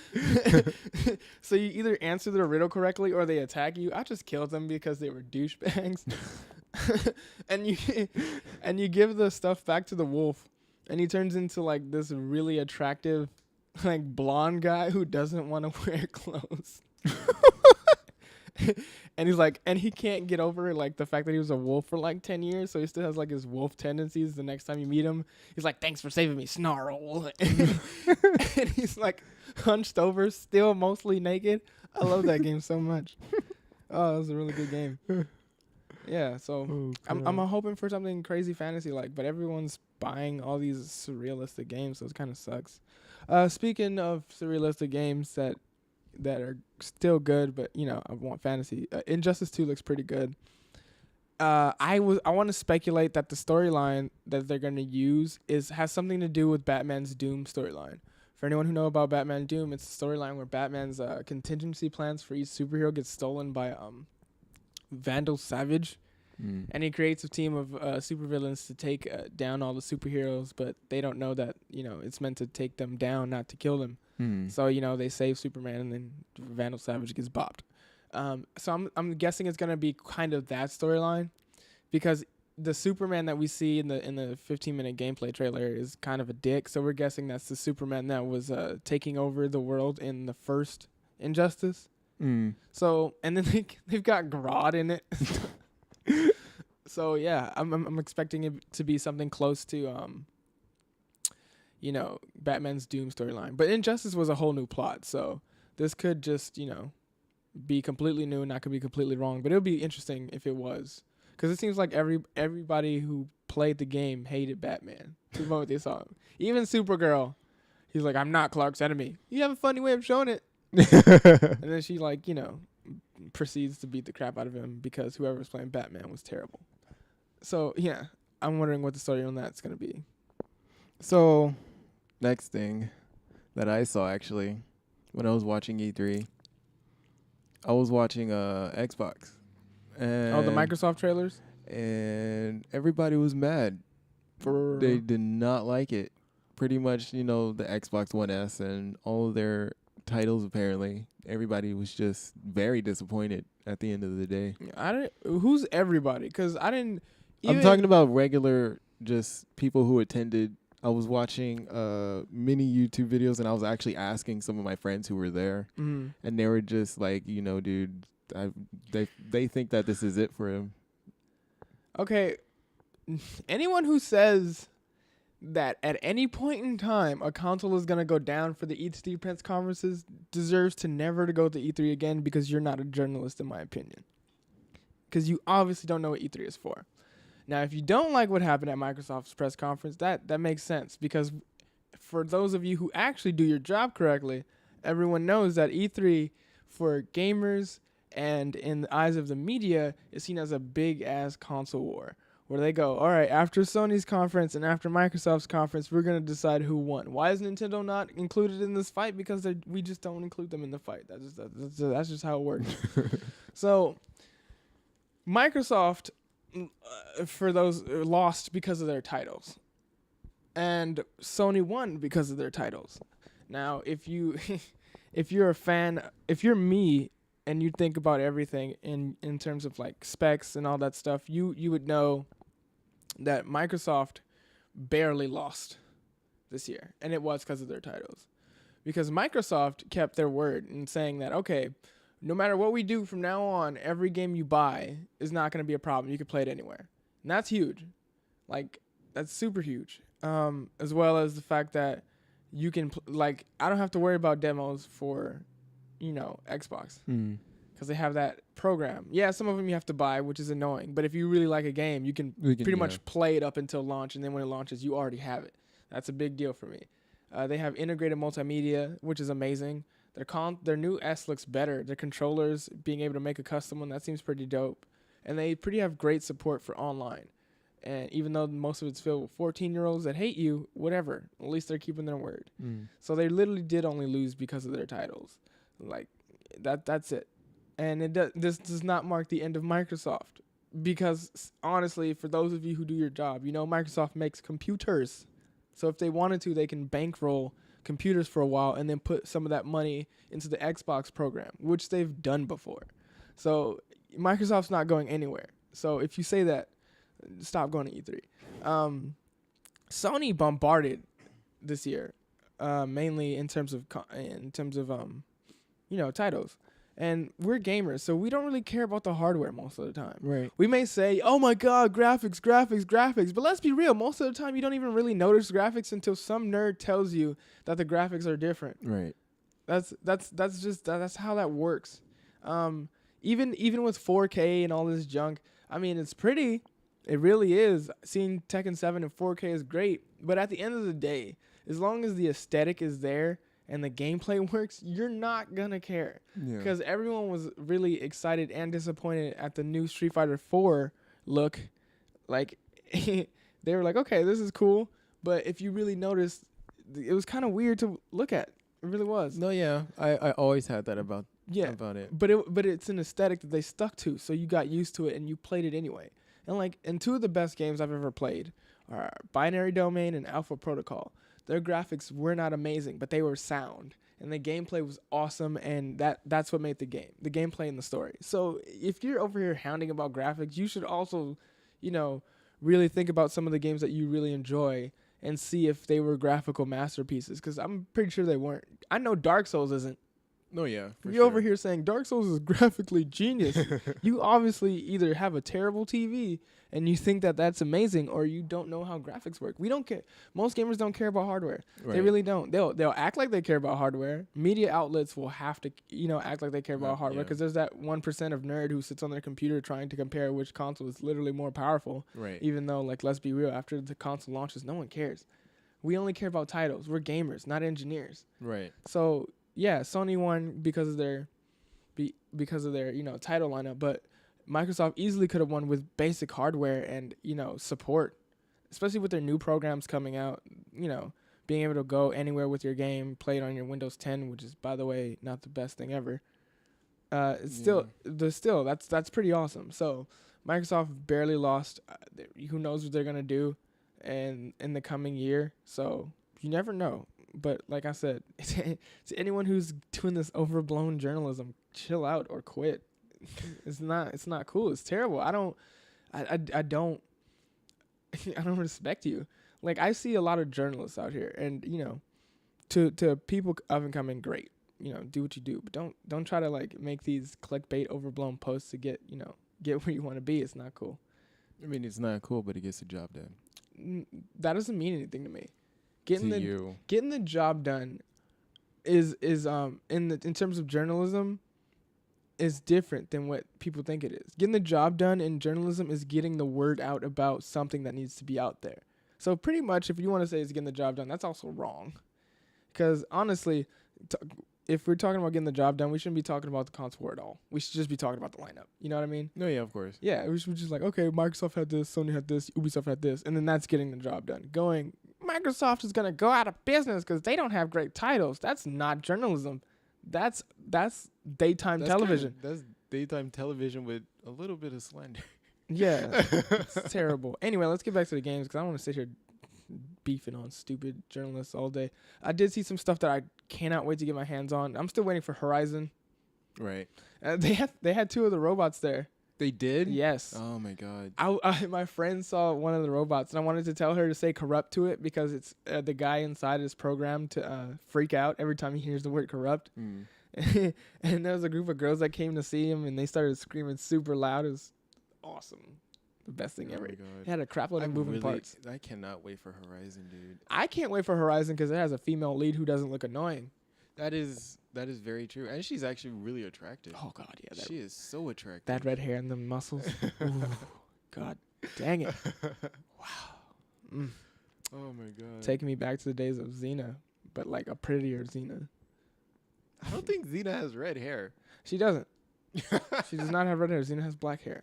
so you either answer the riddle correctly or they attack you. I just killed them because they were douchebags. and you give the stuff back to the wolf, and he turns into like this really attractive, like blonde guy who doesn't want to wear clothes. And he's like, and he can't get over like the fact that he was a wolf for like 10 years, so he still has like his wolf tendencies. The next time you meet him, he's like, "Thanks for saving me, Snarl." And he's like hunched over, still mostly naked. I love that game so much. Oh, it was a really good game. Yeah, so I'm hoping for something crazy fantasy like, but everyone's buying all these surrealistic games, so it kind of sucks. Speaking of surrealistic games that are still good, but you know, I want fantasy. Injustice 2 looks pretty good. I want to speculate that the storyline that they're gonna use has something to do with Batman's Doom storyline. For anyone who know about Batman Doom, it's a storyline where Batman's contingency plans for each superhero gets stolen by Vandal Savage, and he creates a team of supervillains to take down all the superheroes, but they don't know that, you know, it's meant to take them down, not to kill them. So, you know, they save Superman, and then Vandal Savage gets bopped. So I'm guessing it's gonna be kind of that storyline, because the Superman that we see in the 15-minute gameplay trailer is kind of a dick. So we're guessing that's the Superman that was taking over the world in the first Injustice. So, and then they've got Grodd in it. So yeah, I'm expecting it to be something close to you know, Batman's Doom storyline. But Injustice was a whole new plot, so this could just, you know, be completely new, and I could be completely wrong. But it would be interesting if it was, because it seems like everybody who played the game hated Batman the moment they saw him. Even Supergirl, he's like, "I'm not Clark's enemy." You have a funny way of showing it. And then she, like, you know, proceeds to beat the crap out of him because whoever was playing Batman was terrible. So yeah, I'm wondering what the story on that's gonna be. So, next thing that I saw, actually, when I was watching E3, I was watching Xbox. And the Microsoft trailers? And everybody was mad. They did not like it. Pretty much, you know, the Xbox One S and all of their titles, apparently. Everybody was just very disappointed at the end of the day. Who's everybody? Because I didn't... I'm talking about regular, just people who attended. I was watching mini YouTube videos, and I was actually asking some of my friends who were there, and they were just like, you know, dude, they think that this is it for him. Okay, anyone who says that at any point in time a console is gonna go down for the E3 press conferences deserves to never to go to E3 again, because you're not a journalist, in my opinion. Because you obviously don't know what E3 is for. Now, if you don't like what happened at Microsoft's press conference, that makes sense, because for those of you who actually do your job correctly, everyone knows that E3 for gamers and in the eyes of the media is seen as a big-ass console war, where they go, all right, after Sony's conference and after Microsoft's conference, we're going to decide who won. Why is Nintendo not included in this fight? Because we just don't include them in the fight. That's just how it works. So Microsoft... for those lost because of their titles, and Sony won because of their titles. Now, if you're a fan, if you're me and you think about everything in terms of like specs and all that stuff, you would know that Microsoft barely lost this year, and it was because of their titles, because Microsoft kept their word in saying that, okay, no matter what we do from now on, every game you buy is not going to be a problem. You can play it anywhere. And that's huge. Like, that's super huge. As well as the fact that you can, I don't have to worry about demos for, you know, Xbox. Because they have that program. Yeah, some of them you have to buy, which is annoying. But if you really like a game, you can pretty much play it up until launch. And then when it launches, you already have it. That's a big deal for me. They have integrated multimedia, which is amazing. Their new S looks better. Their controllers, being able to make a custom one, that seems pretty dope. And they have great support for online. And even though most of it's filled with 14-year-olds that hate you, whatever, at least they're keeping their word. So they literally did only lose because of their titles. Like, that's it. And this does not mark the end of Microsoft. Because, honestly, for those of you who do your job, you know Microsoft makes computers. So if they wanted to, they can bankroll computers for a while and then put some of that money into the Xbox program, which they've done before. So Microsoft's not going anywhere. So if you say that, stop going to E3. Sony bombarded this year, mainly in terms of titles. And we're gamers, so we don't really care about the hardware most of the time. Right. We may say, "Oh my God, graphics," but let's be real. Most of the time, you don't even really notice graphics until some nerd tells you that the graphics are different. Right. That's how that works. Even with 4K and all this junk, I mean, it's pretty. It really is. Seeing Tekken 7 in 4K is great, but at the end of the day, as long as the aesthetic is there and the gameplay works, you're not gonna care. Because everyone was really excited and disappointed at the new Street Fighter 4 look. Like, they were like, okay, this is cool. But if you really noticed, it was kind of weird to look at. It really was. No, yeah. I always had that about it. But it's an aesthetic that they stuck to, so you got used to it and you played it anyway. And two of the best games I've ever played are Binary Domain and Alpha Protocol. Their graphics were not amazing, but they were sound. And the gameplay was awesome, and that's what made the game. The gameplay and the story. So if you're over here hounding about graphics, you should also, really think about some of the games that you really enjoy and see if they were graphical masterpieces, because I'm pretty sure they weren't. I know Dark Souls isn't. No, yeah. You're over here saying Dark Souls is graphically genius. You obviously either have a terrible TV and you think that that's amazing, or you don't know how graphics work. We don't care. Most gamers don't care about hardware. Right. They really don't. They'll act like they care about hardware. Media outlets will have to, act like they care about hardware, because there's that 1% of nerd who sits on their computer trying to compare which console is literally more powerful. Right. Even though, let's be real, after the console launches, no one cares. We only care about titles. We're gamers, not engineers. Right. So yeah, Sony won because of their title lineup, but Microsoft easily could have won with basic hardware and support, especially with their new programs coming out. Being able to go anywhere with your game, play it on your Windows 10, which is, by the way, not the best thing ever. That's pretty awesome. So Microsoft barely lost. Who knows what they're gonna do, in the coming year? So you never know. But like I said, to anyone who's doing this overblown journalism, chill out or quit. It's not cool. It's terrible. I don't respect you. Like, I see a lot of journalists out here, and to people up and coming, great. Do what you do, but don't try to make these clickbait overblown posts to get where you want to be. It's not cool. I mean, it's not cool, but it gets the job done. That doesn't mean anything to me. Getting the job done is in terms of journalism is different than what people think it is. Getting the job done in journalism is getting the word out about something that needs to be out there. So pretty much, if you want to say it's getting the job done, that's also wrong. Because honestly, if we're talking about getting the job done, we shouldn't be talking about the console war at all. We should just be talking about the lineup. You know what I mean? No, yeah, of course. Yeah, we should just okay, Microsoft had this, Sony had this, Ubisoft had this, and then that's getting the job done. Microsoft is going to go out of business because they don't have great titles. That's not journalism. That's daytime television. That's daytime television with a little bit of slander. Yeah, it's terrible. Anyway, let's get back to the games, because I don't want to sit here beefing on stupid journalists all day. I did see some stuff that I cannot wait to get my hands on. I'm still waiting for Horizon. Right. They had two of the robots there. They did? Yes. Oh my God. My friend saw one of the robots, and I wanted to tell her to say corrupt to it, because it's the guy inside is programmed to freak out every time he hears the word corrupt. And there was a group of girls that came to see him, and they started screaming super loud. It was awesome. The best thing ever. It had a crap load of moving parts. I cannot wait for Horizon, dude. I can't wait for Horizon because it has a female lead who doesn't look annoying. That is very true. And she's actually really attractive. Oh, God, yeah. She is so attractive. That red hair and the muscles. Ooh, God dang it. Wow. Mm. Oh, my God. Taking me back to the days of Xena, but a prettier Xena. I don't think Xena has red hair. She doesn't. She does not have red hair. Xena has black hair.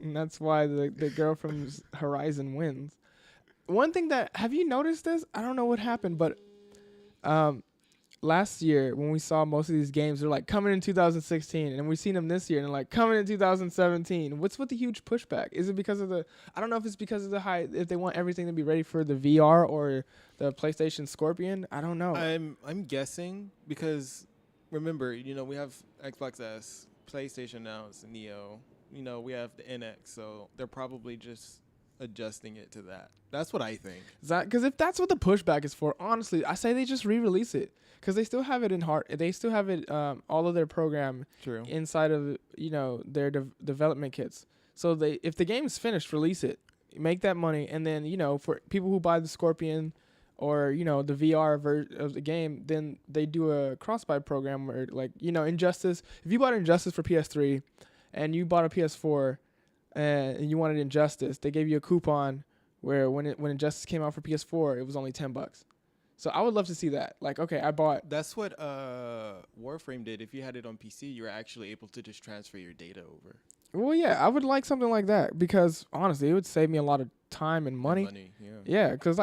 And that's why the girl from Horizon wins. One thing have you noticed this? I don't know what happened, but last year when we saw most of these games, they're like coming in 2016, and we seen them this year, and they're like coming in 2017. What's with the huge pushback? Is it because of the? I don't know if it's because of the high. If they want everything to be ready for the VR or the PlayStation Scorpion, I don't know. I'm guessing because remember, we have Xbox S, PlayStation now, it's Neo. We have the NX, so they're probably just adjusting it to that. That's what I think. Because if that's what the pushback is for, honestly, I say they just re-release it because they still have it in heart. They still have it, all of their program inside of their development kits. So if the game's finished, release it, make that money, and then for people who buy the Scorpion or the VR version of the game, then they do a cross-buy program where Injustice. If you bought Injustice for PS3 and you bought a PS4 and you wanted Injustice, they gave you a coupon where when Injustice came out for PS4, it was only $10. So I would love to see that. Like, okay, I bought. That's what Warframe did. If you had it on PC, you were actually able to just transfer your data over. Well, yeah, I would like something like that because honestly, it would save me a lot of time and money. Yeah, because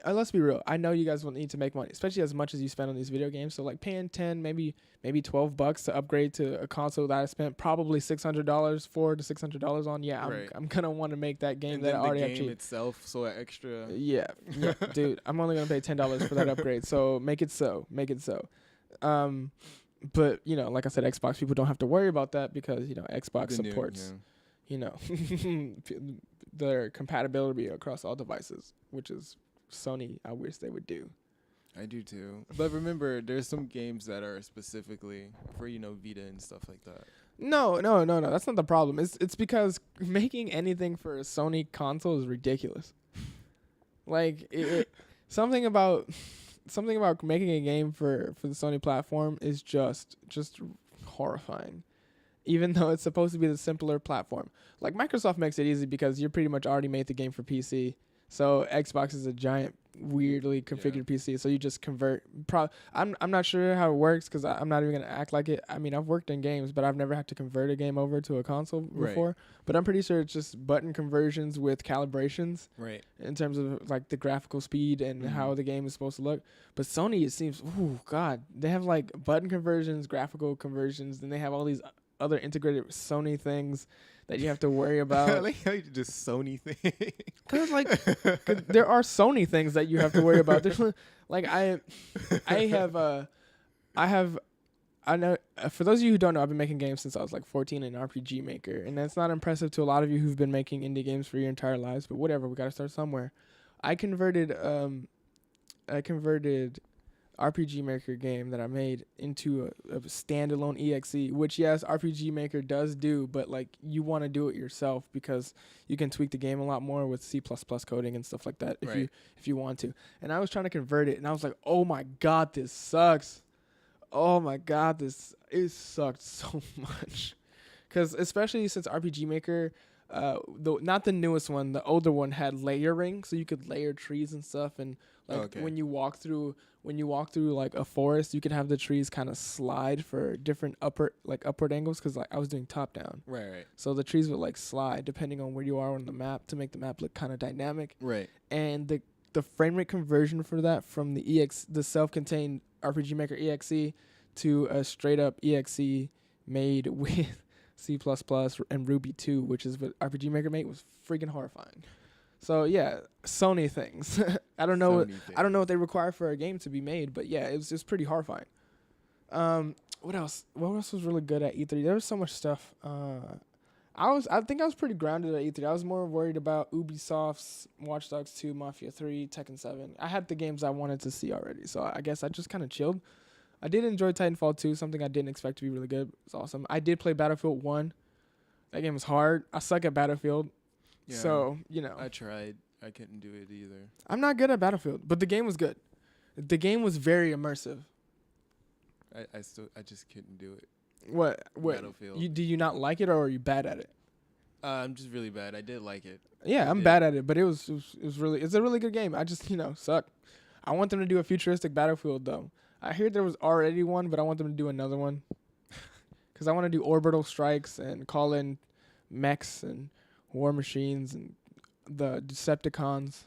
let's be real. I know you guys will need to make money, especially as much as you spend on these video games. So like paying $10, maybe $12 to upgrade to a console that I spent probably $600, $400 to $600 on. Yeah, right. I'm gonna want to make that game and that I already have cheap. The game itself, so extra. Yeah, dude, I'm only gonna pay $10 for that upgrade. So make it so. But like I said, Xbox people don't have to worry about that because Xbox supports their compatibility across all devices, which is Sony. I wish they would do. I do too. But remember, there's some games that are specifically for Vita and stuff like that. No. That's not the problem. It's because making anything for a Sony console is ridiculous. Like something about making a game for the Sony platform is just horrifying. Even though it's supposed to be the simpler platform. Like Microsoft makes it easy because you pretty much already made the game for PC. So Xbox is a giant weirdly configured PC, so you just convert. I'm not sure how it works because I'm not even gonna act like it. I mean, I've worked in games, but I've never had to convert a game over to a console before. But I'm pretty sure it's just button conversions with calibrations, right? In terms of like the graphical speed and how the game is supposed to look. But Sony, it seems, they have like button conversions, graphical conversions, then they have all these other integrated Sony things that you have to worry about. I like how you just Sony thing. Cause there are Sony things that you have to worry about. There's like I know for those of you who don't know, I've been making games since I was like 14 in RPG Maker, and that's not impressive to a lot of you who've been making indie games for your entire lives. But whatever, we gotta start somewhere. I converted RPG Maker game that I made into a standalone EXE, which yes, RPG Maker does do, but like you want to do it yourself because you can tweak the game a lot more with C++ coding and stuff like that if you want to. And I was trying to convert it, and I was like, oh my god, this sucks. Oh my god, it sucked so much. Because especially since RPG Maker, not the newest one, the older one had layering, so you could layer trees and stuff, and when you walk through like a forest, you could have the trees kind of slide for different upward angles because like I was doing top down. Right. So the trees would like slide depending on where you are on the map to make the map look kind of dynamic. Right. And the frame rate conversion for that from the self-contained RPG Maker EXE to a straight up EXE made with C++ and Ruby 2, which is what RPG Maker made, was freaking horrifying. So yeah, Sony things. I don't know what they require for a game to be made, but yeah, it was just pretty horrifying. What else? What else was really good at E3? There was so much stuff. I think I was pretty grounded at E3. I was more worried about Ubisoft's Watch Dogs 2, Mafia 3, Tekken 7. I had the games I wanted to see already, so I guess I just kind of chilled. I did enjoy Titanfall 2, something I didn't expect to be really good. It's awesome. I did play Battlefield 1. That game was hard. I suck at Battlefield. Yeah, so, I tried. I couldn't do it either. I'm not good at Battlefield, but the game was good. The game was very immersive. I just couldn't do it. What? Battlefield. Do you not like it, or are you bad at it? I'm just really bad. I did like it. Yeah, I'm bad at it, but it's a really good game. I just, suck. I want them to do a futuristic Battlefield, though. I hear there was already one, but I want them to do another one. Because I want to do orbital strikes and call in mechs and war machines and the Decepticons.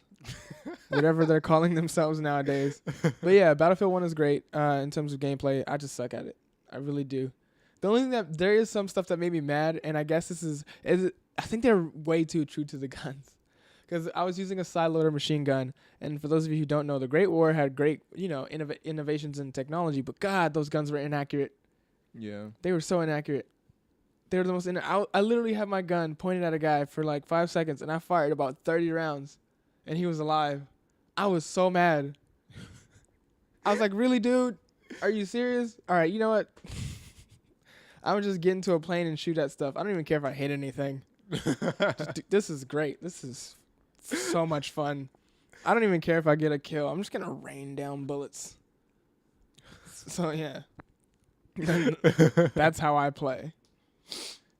whatever they're calling themselves nowadays. But yeah, Battlefield 1 is great in terms of gameplay. I just suck at it. I really do. The only thing that there is some stuff that made me mad, and I guess this is I think they're way too true to the guns. Because I was using a side loader machine gun, and for those of you who don't know, the Great War had great, innovations in technology, but God, those guns were inaccurate. Yeah. They were so inaccurate. They were the most I literally had my gun pointed at a guy for like 5 seconds, and I fired about 30 rounds, and he was alive. I was so mad. I was like, really, dude? Are you serious? All right, you know what? I would just get into a plane and shoot at stuff. I don't even care if I hit anything. This is great. This is so much fun. I don't even care if I get a kill. I'm just going to rain down bullets. So, yeah. That's how I play.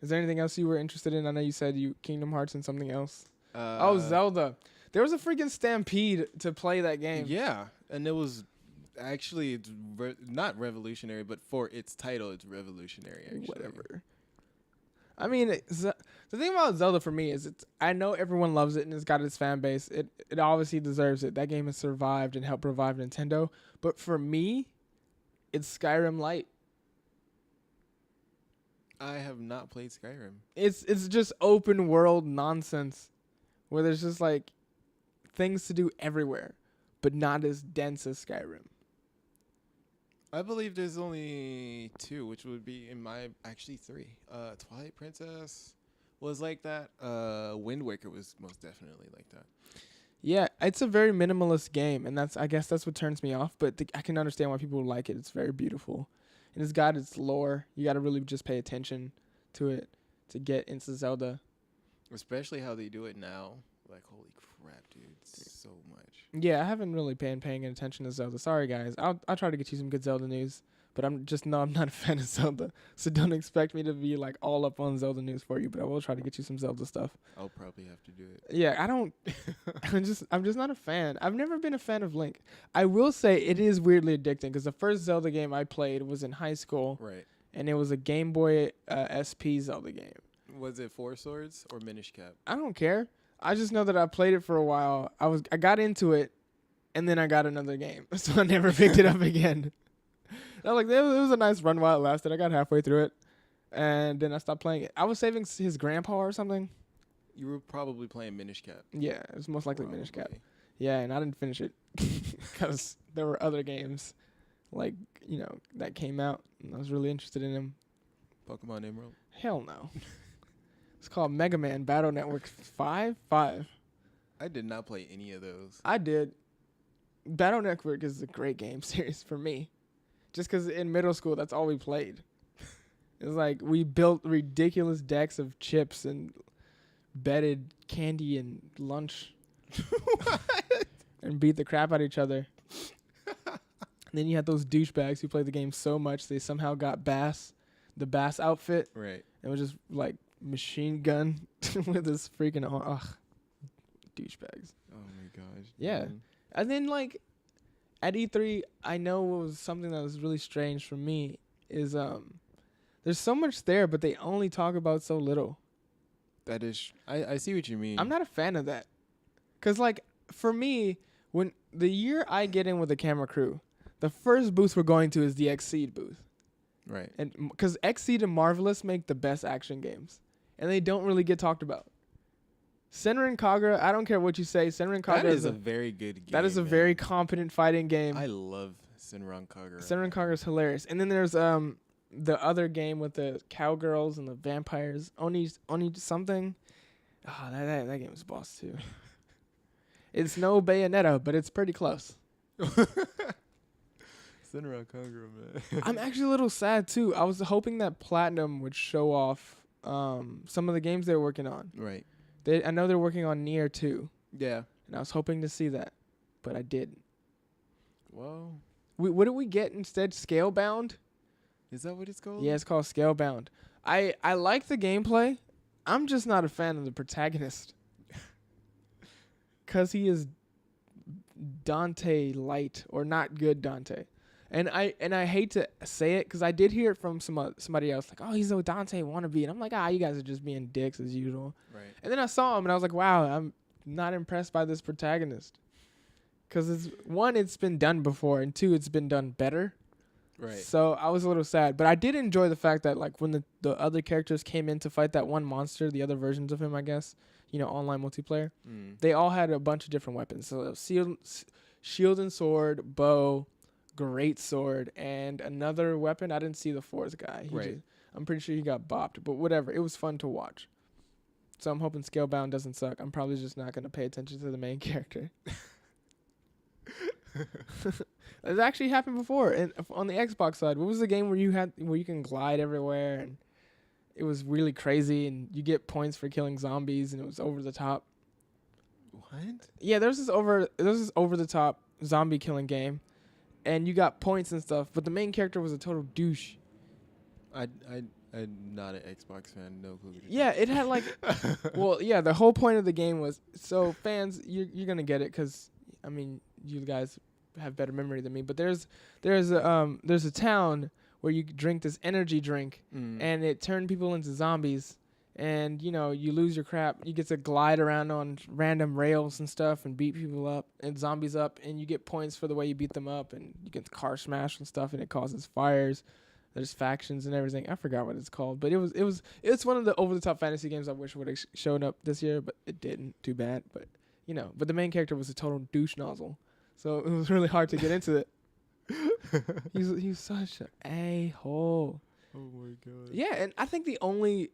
Is there anything else you were interested in? I know you said Kingdom Hearts and something else. Zelda. There was a freaking stampede to play that game. Yeah, and it was actually it's not revolutionary, but for its title, it's revolutionary. Actually. Whatever. I mean, the thing about Zelda for me is I know everyone loves it and it's got its fan base. It obviously deserves it. That game has survived and helped revive Nintendo. But for me, it's Skyrim Light. I have not played Skyrim. It's just open world nonsense where there's just like things to do everywhere, but not as dense as Skyrim. I believe there's only 2, which would be actually 3. Twilight Princess was like that. Wind Waker was most definitely like that. Yeah, it's a very minimalist game, and I guess that's what turns me off. But I can understand why people like it. It's very beautiful, and it's got its lore. You got to really just pay attention to it to get into Zelda. Especially how they do it now. Like, holy crap, dude, so much. Yeah, I haven't really been paying attention to Zelda. Sorry, guys. I'll try to get you some good Zelda news. But I'm not a fan of Zelda. So don't expect me to be like all up on Zelda news for you. But I will try to get you some Zelda stuff. I'll probably have to do it. Yeah, I'm just not a fan. I've never been a fan of Link. I will say it is weirdly addicting because the first Zelda game I played was in high school. Right. And it was a Game Boy SP Zelda game. Was it 4 Swords or Minish Cap? I don't care. I just know that I played it for a while. I got into it, and then I got another game, so I never picked it up again. And I was like, it was a nice run while it lasted. I got halfway through it, and then I stopped playing it. I was saving his grandpa or something. You were probably playing Minish Cap. Yeah, it was most likely Minish Cap. Yeah, and I didn't finish it because there were other games, like that came out, and I was really interested in them. Pokemon Emerald? Hell no. It's called Mega Man Battle Network 5. I did not play any of those. I did. Battle Network is a great game series for me. Just because in middle school, that's all we played. It's like we built ridiculous decks of chips and betted candy and lunch. And beat the crap out of each other. And then you had those douchebags who played the game so much they somehow got the Bass outfit. Right. And was just like machine gun with this freaking douchebags. Oh my gosh. Yeah. Man. And then like at E3, I know what was something that was really strange for me is there's so much there, but they only talk about so little. That is, I see what you mean. I'm not a fan of that. Cause like for me, when the year I get in with the camera crew, the first booth we're going to is the Xseed booth. Right. And because Xseed and Marvelous make the best action games, and they don't really get talked about. Senran Kagura, I don't care what you say. Senran Kagura is a very good game. That is a very competent fighting game. I love Senran Kagura. Senran Kagura is hilarious. And then there's the other game with the cowgirls and the vampires. Oni something. Oh, that game is boss too. It's no Bayonetta, but it's pretty close. Senran Kagura, man. I'm actually a little sad too. I was hoping that Platinum would show off some of the games they're working on. Right. I know they're working on Nier 2. Yeah. And I was hoping to see that, but I didn't. Well, what did we get instead? Scalebound? Is that what it's called? Yeah, it's called Scalebound. I like the gameplay. I'm just not a fan of the protagonist. Because he is Dante light, or not good Dante. And I hate to say it, because I did hear it from somebody else, like, oh, he's a Dante wannabe. And I'm like, you guys are just being dicks as usual. Right. And then I saw him, and I was like, wow, I'm not impressed by this protagonist. Because it's been done before, and 2, it's been done better. Right. So I was a little sad, but I did enjoy the fact that like when the other characters came in to fight that one monster, the other versions of him, I guess, online multiplayer, they all had a bunch of different weapons. So shield and sword, bow, great sword, and another weapon. I didn't see the fourth guy. I'm pretty sure he got bopped, but whatever. It was fun to watch. So I'm hoping Scalebound doesn't suck. I'm probably just not going to pay attention to the main character. It's actually happened before, and on the Xbox side, what was the game where you can glide everywhere, and it was really crazy, and you get points for killing zombies, and it was over the top. What? Yeah, there's this over the top zombie killing game, and you got points and stuff, but the main character was a total douche. I'm not an Xbox fan. No clue. Yeah, it had like, well, yeah, the whole point of the game was, so fans, you're gonna get it, because I mean, you guys have better memory than me, but there's a town where you drink this energy drink, and it turned people into zombies, and you lose your crap. You get to glide around on random rails and stuff and beat people up and zombies up, and you get points for the way you beat them up, and you get car smash and stuff, and it causes fires. There's factions and everything. I forgot what it's called, but it's one of the over the top fantasy games I wish would have shown up this year, but it didn't. Too bad, but but the main character was a total douche nozzle. So it was really hard to get into it. He's such an a-hole. Oh my god. Yeah, and I think the only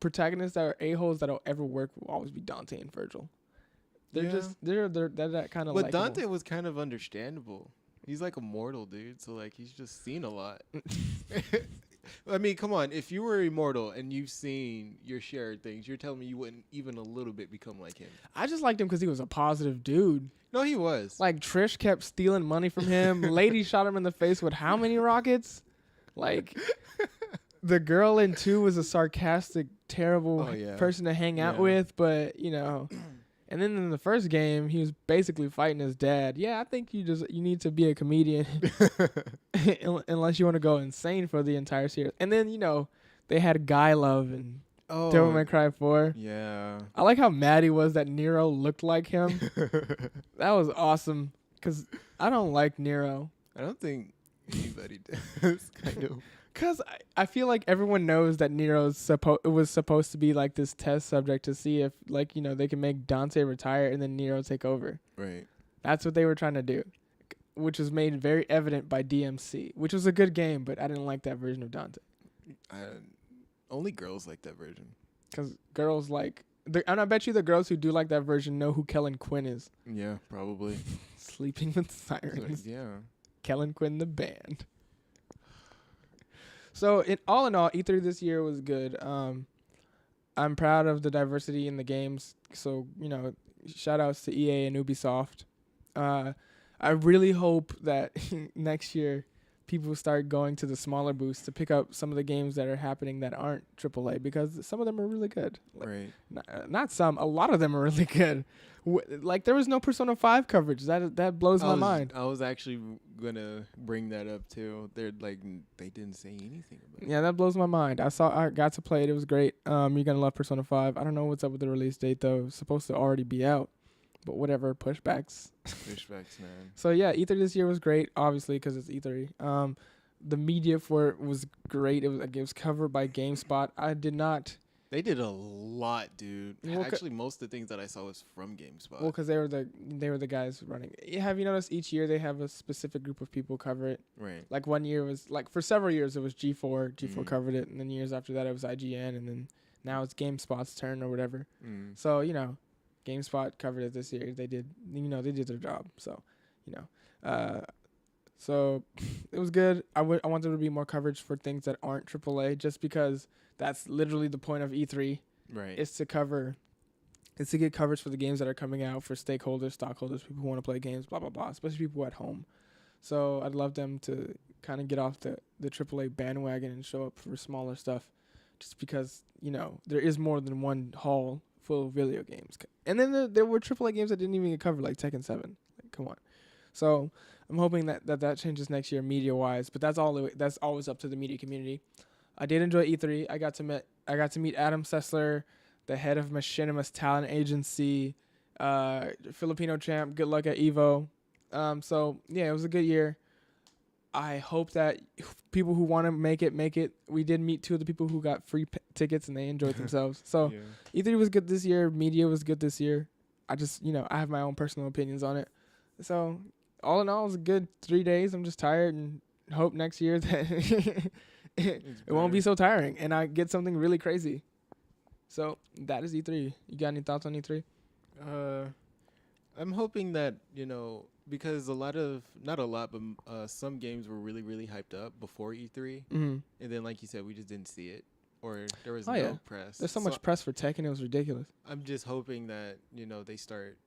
protagonists that are a-holes that'll ever work will always be Dante and Virgil. They're that kind of. But Dante was kind of understandable. He's like a mortal dude, so like he's just seen a lot. I mean, come on. If you were immortal and you've seen your share of things, you're telling me you wouldn't even a little bit become like him. I just liked him because he was a positive dude. No, he was. Like, Trish kept stealing money from him. Lady shot him in the face with how many rockets? Like, the girl in 2 was a sarcastic, terrible person to hang out with. But, and then in the first game, he was basically fighting his dad. Yeah, I think you need to be a comedian unless you want to go insane for the entire series. And then, they had Guy Love and Devil May Cry 4. Yeah. I like how mad he was that Nero looked like him. That was awesome, because I don't like Nero. I don't think anybody does, kind of. Because I feel like everyone knows that Nero was supposed to be like this test subject to see if, like, they can make Dante retire and then Nero take over. Right. That's what they were trying to do, which was made very evident by DMC, which was a good game, but I didn't like that version of Dante. Only girls like that version. Because girls like... and I bet you the girls who do like that version know who Kellen Quinn is. Yeah, probably. Sleeping with Sirens. Yeah. Kellen Quinn, the band. So, all in all, E3 this year was good. I'm proud of the diversity in the games. So, shout outs to EA and Ubisoft. I really hope that next year people start going to the smaller booths to pick up some of the games that are happening that aren't AAA, because some of them are really good. Right. Not some. A lot of them are really good. Like, there was no Persona 5 coverage. That blows my mind. I was actually gonna bring that up too. They're like, they didn't say anything about it. Yeah, that blows my mind. I got to play it. It was great. You're gonna love Persona 5. I don't know what's up with the release date though. It's supposed to already be out, but whatever. Pushbacks. Pushbacks, man. So yeah, E3 this year was great. Obviously, because it's E3. The media for it was great. It was covered by GameSpot. They did a lot, dude. Well, actually, most of the things that I saw was from GameSpot. Well, because they were the guys running. Have you noticed each year they have a specific group of people cover it? Right. Like one year was like, for several years it was G4. G4 covered it, and then years after that it was IGN, and then now it's GameSpot's turn or whatever. So GameSpot covered it this year. They did their job. So so it was good. I want there to be more coverage for things that aren't AAA, just because that's literally the point of E3. Right. It's to get coverage for the games that are coming out, for stakeholders, stockholders, people who want to play games, blah, blah, blah, especially people at home. So I'd love them to kind of get off the AAA bandwagon and show up for smaller stuff, just because, there is more than one hall full of video games. And then there were AAA games that didn't even get covered, like Tekken 7. Like, come on. So I'm hoping that changes next year media-wise, but that's always up to the media community. I did enjoy E3. I got to meet Adam Sessler, the head of Machinima's talent agency, Filipino champ. Good luck at Evo. So yeah, it was a good year. I hope that people who want to make it. We did meet 2 of the people who got free tickets and they enjoyed themselves. So E3 was good this year. Media was good this year. I just, I have my own personal opinions on it. So all in all, it was a good 3 days. I'm just tired and hope next year that it won't be so tiring and I get something really crazy. So that is E3. You got any thoughts on E3? I'm hoping that, because not a lot, but some games were really, really hyped up before E3. Mm-hmm. And then, like you said, we just didn't see it. Or there was press. There's so much press for Tekken, it was ridiculous. I'm just hoping that, they start,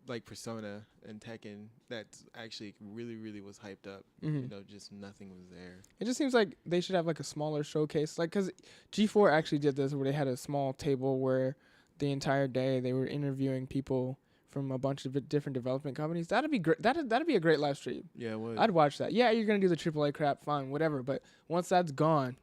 like Persona and Tekken, that actually really, really was hyped up. Mm-hmm. Just nothing was there. It just seems like they should have like a smaller showcase. Like, because G4 actually did this where they had a small table where the entire day they were interviewing people from a bunch of different development companies. That'd be great. That'd be a great live stream. Yeah, it would. I'd watch that. Yeah, you're going to do the AAA crap, fine, whatever. But once that's gone,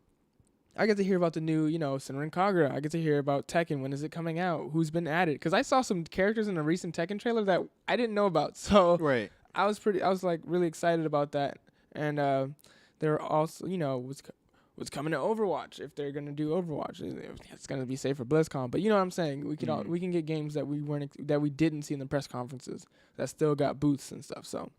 I get to hear about the new, Senran Kagura. I get to hear about Tekken. When is it coming out? Who's been added? Because I saw some characters in a recent Tekken trailer that I didn't know about. So right. I was like really excited about that. And there are also, what's coming to Overwatch if they're gonna do Overwatch. It's gonna be safe for BlizzCon. But you know what I'm saying? We can get games that we didn't see in the press conferences that still got booths and stuff. So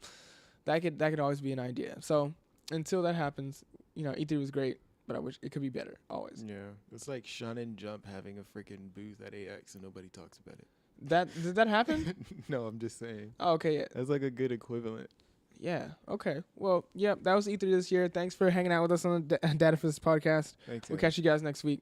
that could always be an idea. So until that happens, E3 was great. But I wish it could be better, always. Yeah. It's like Shonen Jump having a freaking booth at AX and nobody talks about it. Did that happen? No, I'm just saying. Oh, okay, yeah. That's like a good equivalent. Yeah, okay. Well, yeah, that was E3 this year. Thanks for hanging out with us on the DataFist podcast. Thanks. We'll catch you guys next week.